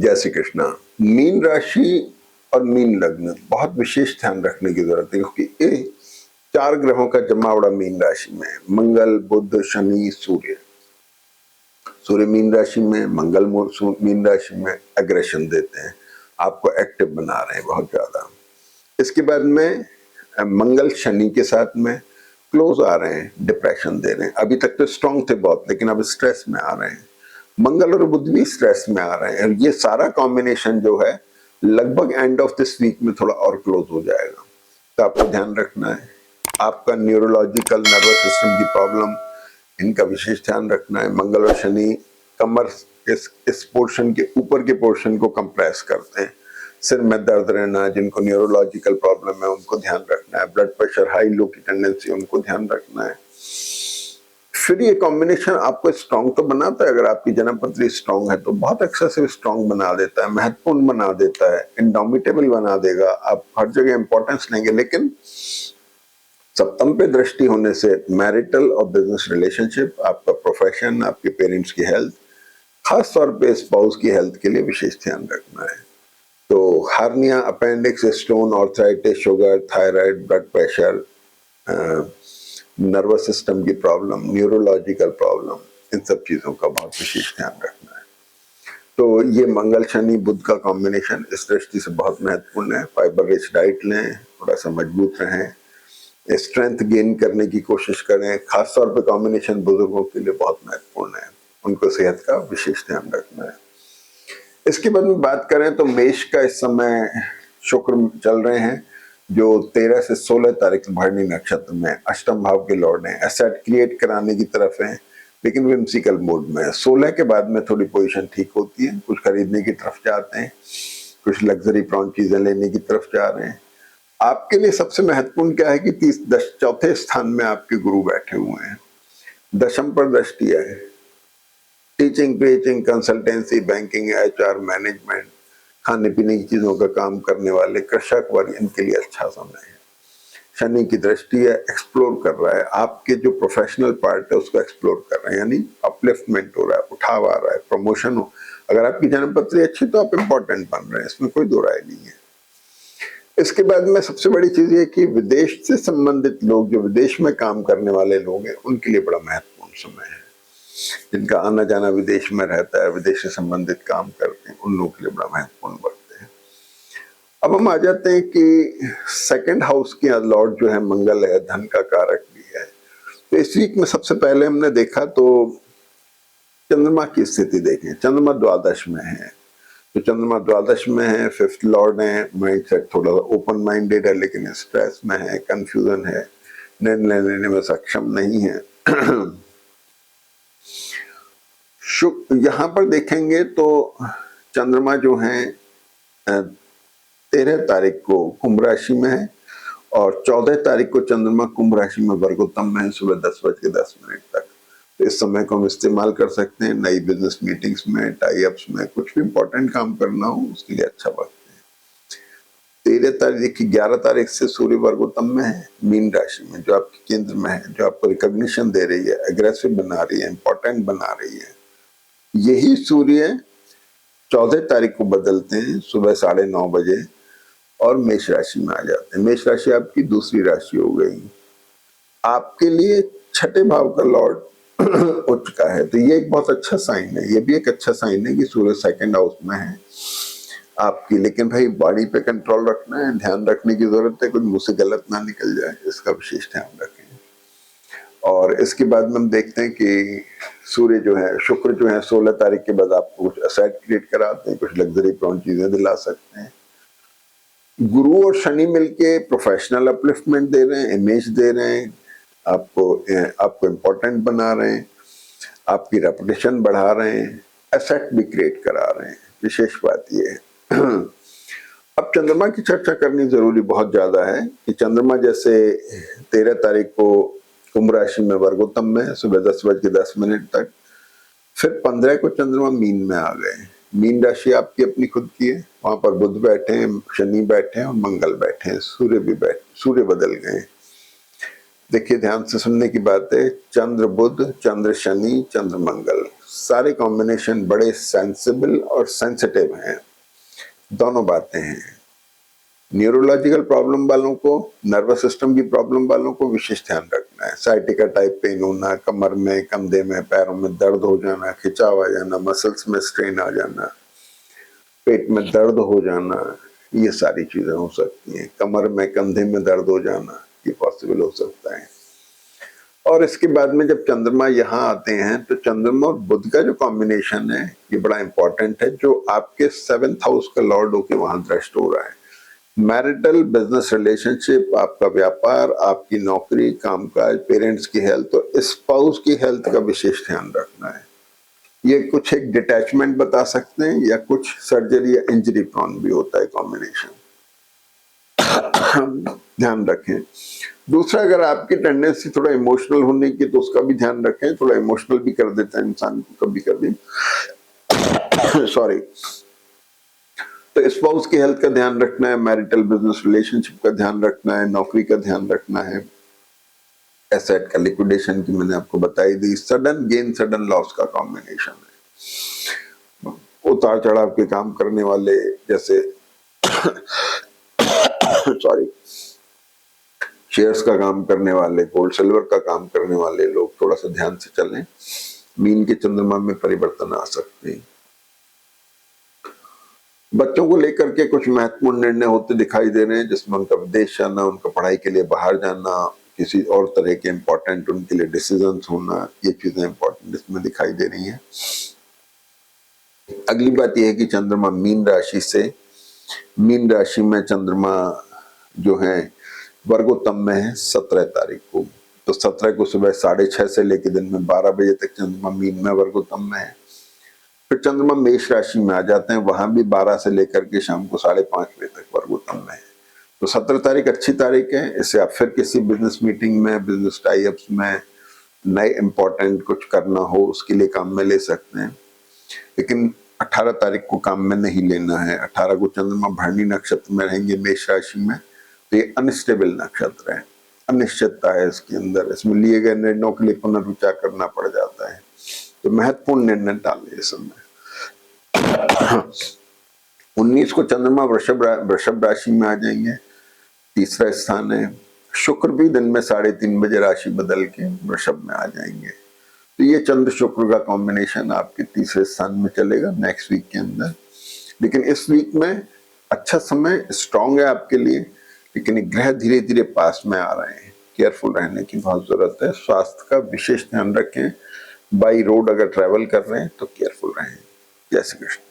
जय श्री कृष्णा। मीन राशि और मीन लग्न बहुत विशेष ध्यान रखने की जरूरत है, क्योंकि ये चार ग्रहों का जमावड़ा मीन राशि में है। मंगल, बुध, शनि, सूर्य। सूर्य मीन राशि में, मंगल मीन राशि में एग्रेशन देते हैं, आपको एक्टिव बना रहे हैं बहुत ज्यादा। इसके बाद में मंगल शनि के साथ में क्लोज आ रहे हैं, डिप्रेशन दे रहे हैं। अभी तक तो स्ट्रांग थे बहुत, लेकिन अब स्ट्रेस में आ रहे हैं। मंगल और बुध भी स्ट्रेस में आ रहे हैं, और ये सारा कॉम्बिनेशन जो है लगभग एंड ऑफ दिस वीक में थोड़ा और क्लोज हो जाएगा। तो आपको ध्यान रखना है, आपका न्यूरोलॉजिकल नर्वस सिस्टम की प्रॉब्लम, इनका विशेष ध्यान रखना है। मंगल और शनि कमर इस पोर्शन के ऊपर के पोर्शन को कंप्रेस करते हैं। सिर में दर्द रहना, जिनको न्यूरोलॉजिकल प्रॉब्लम है उनको ध्यान रखना है। ब्लड प्रेशर हाई लो की टेंडेंसी, उनको ध्यान रखना है। फिर ये कॉम्बिनेशन आपको स्ट्रांग तो बनाता है, अगर आपकी जन्मपत्री स्ट्रांग है तो बहुत एक्सेसिव स्ट्रांग बना देता है, महत्वपूर्ण बना देता है, इंडोमिटेबल बना देगा। आप हर जगह इंपॉर्टेंस लेंगे, लेकिन सप्तम पे दृष्टि होने से मैरिटल और बिजनेस रिलेशनशिप, आपका प्रोफेशन, आपके पेरेंट्स की हेल्थ, खास तौर पे स्पाउस की हेल्थ के लिए विशेष ध्यान रखना है। तो hernia, appendix, stone, arthritis, sugar, thyroid, blood pressure, nervous system की प्रॉब्लम, न्यूरोलॉजिकल प्रॉब्लम, इन सब चीजों का बहुत विशेष ध्यान रखना है। तो ये मंगल शनि बुध का कॉम्बिनेशन इस दृष्टि से बहुत महत्वपूर्ण है। फाइबर रिच डाइट लें, थोड़ा सा मजबूत रहें, स्ट्रेंथ गेन करने की कोशिश करें। खासतौर पे कॉम्बिनेशन बुजुर्गों के लिए बहुत महत्वपूर्ण है, उनको सेहत का विशेष ध्यान रखना है। इसके बाद में बात करें तो मेष का इस समय शुक्र चल रहे हैं, जो 13 से 16 तारीख भरणी नक्षत्र में अष्टम भाव के लॉर्ड हैं। एसेट क्रिएट कराने की तरफ है, लेकिन विम्सिकल मोड में है। 16 के बाद में थोड़ी पोजीशन ठीक होती है, कुछ खरीदने की तरफ जाते हैं, कुछ लग्जरी प्रॉन चीजें लेने की तरफ जा रहे हैं। आपके लिए सबसे महत्वपूर्ण क्या है कि चौथे स्थान में आपके गुरु बैठे हुए हैं, दशम पर दृष्टि है। Teaching, preaching, consultancy, banking, HR, management, खाने पीने की चीजों का काम करने वाले कृषक वर्ग, इनके लिए अच्छा समय है। शनि की दृष्टि है, एक्सप्लोर कर रहा है, आपके जो प्रोफेशनल पार्ट है उसको एक्सप्लोर कर रहे हैं, यानी अपलिफ्टमेंट हो रहा है, उठाव आ रहा है, प्रमोशन हो। अगर आपकी जन्मपत्री अच्छी तो आप इंपॉर्टेंट बन रहे हैं, इसमें कोई दो राय नहीं है। इसके बाद में सबसे बड़ी चीज ये कि विदेश से संबंधित लोग, जो विदेश में काम करने वाले लोग हैं, उनके लिए बड़ा महत्वपूर्ण समय है। जिनका आना जाना विदेश में रहता है, विदेश से संबंधित काम करते हैं, उन लोगों के लिए बड़ा महत्वपूर्ण वक्त है। अब हम आ जाते हैं कि सेकंड हाउस के लॉर्ड जो है मंगल है, धन का कारक भी है। तो इस वीक में सबसे पहले हमने देखा तो चंद्रमा की स्थिति देखें। चंद्रमा द्वादश में है, तो चंद्रमा द्वादश में है, फिफ्थ लॉर्ड है, माइंड सेट थोड़ा ओपन माइंडेड है, लेकिन स्ट्रेस में है, कंफ्यूजन है, निर्णय लेने में सक्षम नहीं है। यहाँ पर देखेंगे तो चंद्रमा जो है 13 तारीख को कुंभ राशि में है, और 14 तारीख को चंद्रमा कुंभ राशि में वर्गोत्तम में है, सुबह 10:10 तक। तो इस समय को हम इस्तेमाल कर सकते हैं नई बिजनेस मीटिंग्स में, टाई अप्स में, कुछ भी इंपॉर्टेंट काम करना हो उसके लिए अच्छा वक्त है। 13 तारीख, 11 तारीख से सूर्य वर्गोत्तम में है मीन राशि में, जो आपके केंद्र में है, जो आपको रिकॉग्निशन दे रही है, एग्रेसिव बना रही है, इंपॉर्टेंट बना रही है। यही सूर्य 14 तारीख को बदलते हैं सुबह 9:30 बजे, और मेष राशि में आ जाते हैं। मेष राशि आपकी दूसरी राशि हो गई। आपके लिए छठे भाव का लॉर्ड उच्च का है, तो ये एक बहुत अच्छा साइन है। ये भी एक अच्छा साइन है कि सूर्य सेकंड हाउस में है आपकी। लेकिन भाई बॉडी पे कंट्रोल रखना है, ध्यान रखने की जरूरत है, कुछ मुंह से गलत ना निकल जाए, इसका विशेष ध्यान रखें। और इसके बाद में हम देखते हैं कि सूर्य जो है, शुक्र जो है 16 तारीख के बाद आपको कुछ असेट क्रिएट कराते हैं, कुछ लग्जरी प्रॉन चीजें दिला सकते हैं। गुरु और शनि मिलके प्रोफेशनल अपलिफ्टमेंट दे रहे हैं, इमेज दे रहे हैं, आपको इंपॉर्टेंट बना रहे हैं, आपकी रेपुटेशन बढ़ा रहे हैं, एसेट भी क्रिएट करा रहे हैं। विशेष बात ये है। अब चंद्रमा की चर्चा करनी जरूरी बहुत ज्यादा है कि चंद्रमा जैसे 13 तारीख को कुंभ राशि में वर्गोत्तम में सुबह 10:10 तक, फिर 15 को चंद्रमा मीन में आ गए। मीन राशि आपकी अपनी खुद की है, वहां पर बुध बैठे हैं, शनि बैठे हैं और मंगल बैठे हैं, सूर्य बदल गए। देखिए ध्यान से सुनने की बात है, चंद्र बुध, चंद्र शनि, चंद्र मंगल, सारे कॉम्बिनेशन बड़े सेंसिबल और सेंसिटिव हैं, दोनों बातें हैं। न्यूरोलॉजिकल प्रॉब्लम वालों को, नर्वस सिस्टम की प्रॉब्लम वालों को विशेष ध्यान रखना है। साइटिका टाइप पेन होना, कमर में, कंधे में, पैरों में दर्द हो जाना, खिंचाव आ जाना, मसल्स में स्ट्रेन आ जाना, पेट में दर्द हो जाना, ये सारी चीजें हो सकती हैं। कमर में, कंधे में दर्द हो जाना, ये पॉसिबल हो सकता है। और इसके बाद में जब चंद्रमा यहाँ आते हैं तो चंद्रमा और बुध का जो कॉम्बिनेशन है ये बड़ा इंपॉर्टेंट है, जो आपके 7th हाउस का लॉर्ड होके वहां दृष्ट हो रहा है। मैरिटल, बिजनेस रिलेशनशिप, आपका व्यापार, आपकी नौकरी, कामकाज, पेरेंट्स की हेल्थ और स्पाउस की हेल्थ का विशेष ध्यान रखना है। ये कुछ एक डिटैचमेंट बता सकते हैं या कुछ सर्जरी या इंजरी प्रॉन भी होता है कॉम्बिनेशन, ध्यान रखें। दूसरा, अगर आपकी टेंडेंसी थोड़ा इमोशनल होने की तो उसका भी ध्यान रखें। थोड़ा इमोशनल भी कर देता है इंसान को कभी कभी, सॉरी। तो स्पाउस की हेल्थ का ध्यान रखना है, मैरिटल बिजनेस रिलेशनशिप का ध्यान रखना है, नौकरी का ध्यान रखना है, एसेट का लिक्विडेशन की मैंने आपको बताई दी। सडन गेन सडन लॉस का कॉम्बिनेशन है। उतार चढ़ाव के काम करने वाले, जैसे सॉरी, शेयर्स का काम करने वाले, गोल्ड सिल्वर का काम करने वाले लोग थोड़ा सा ध्यान से चलें। मीन के चंद्रमा में परिवर्तन आ सकते हैं। बच्चों को लेकर के कुछ महत्वपूर्ण निर्णय होते दिखाई दे रहे हैं, जिसमें उनका विदेश जाना, उनका पढ़ाई के लिए बाहर जाना, किसी और तरह के इंपॉर्टेंट उनके लिए डिसीजंस होना, ये चीजें इंपॉर्टेंट इसमें दिखाई दे रही हैं। अगली बात यह है कि चंद्रमा मीन राशि से, मीन राशि में चंद्रमा जो है वर्गोत्तम में है 17 तारीख को। तो 17 को सुबह 6:30 से लेकर दिन में 12 बजे तक चंद्रमा मीन में वर्गोत्तम में है। फिर चंद्रमा मेष राशि में आ जाते हैं, वहां भी 12 से लेकर के शाम को 5:30 बजे तक वर्गोत्तम में है। तो 17 तारीख अच्छी तारीख है। इससे आप फिर किसी बिजनेस मीटिंग में, बिजनेस टाइअप्स में, नए इंपॉर्टेंट कुछ करना हो उसके लिए काम में ले सकते हैं। लेकिन 18 तारीख को काम में नहीं लेना है। 18 को चंद्रमा भरणी नक्षत्र में रहेंगे मेष राशि में, तो ये अनस्टेबल नक्षत्र है, अनिश्चितता है इसके अंदर। इसमें लिए गए निर्णयों के लिए पुनर्विचार करना पड़ जाता है, तो महत्वपूर्ण निर्णय डालें इस समय। 19 को चंद्रमा वृषभ राशि में आ जाएंगे, तीसरा स्थान है। शुक्र भी दिन में 3:30 बजे राशि बदल के वृषभ में आ जाएंगे। तो ये चंद्र शुक्र का कॉम्बिनेशन आपके तीसरे स्थान में चलेगा नेक्स्ट वीक के अंदर। लेकिन इस वीक में अच्छा समय स्ट्रांग है आपके लिए, लेकिन ग्रह धीरे धीरे पास में आ रहे हैं, केयरफुल रहने की बहुत जरूरत है। स्वास्थ्य का विशेष ध्यान रखें। बाई रोड अगर ट्रैवल कर रहे हैं तो केयरफुल रहें। जय श्री कृष्ण।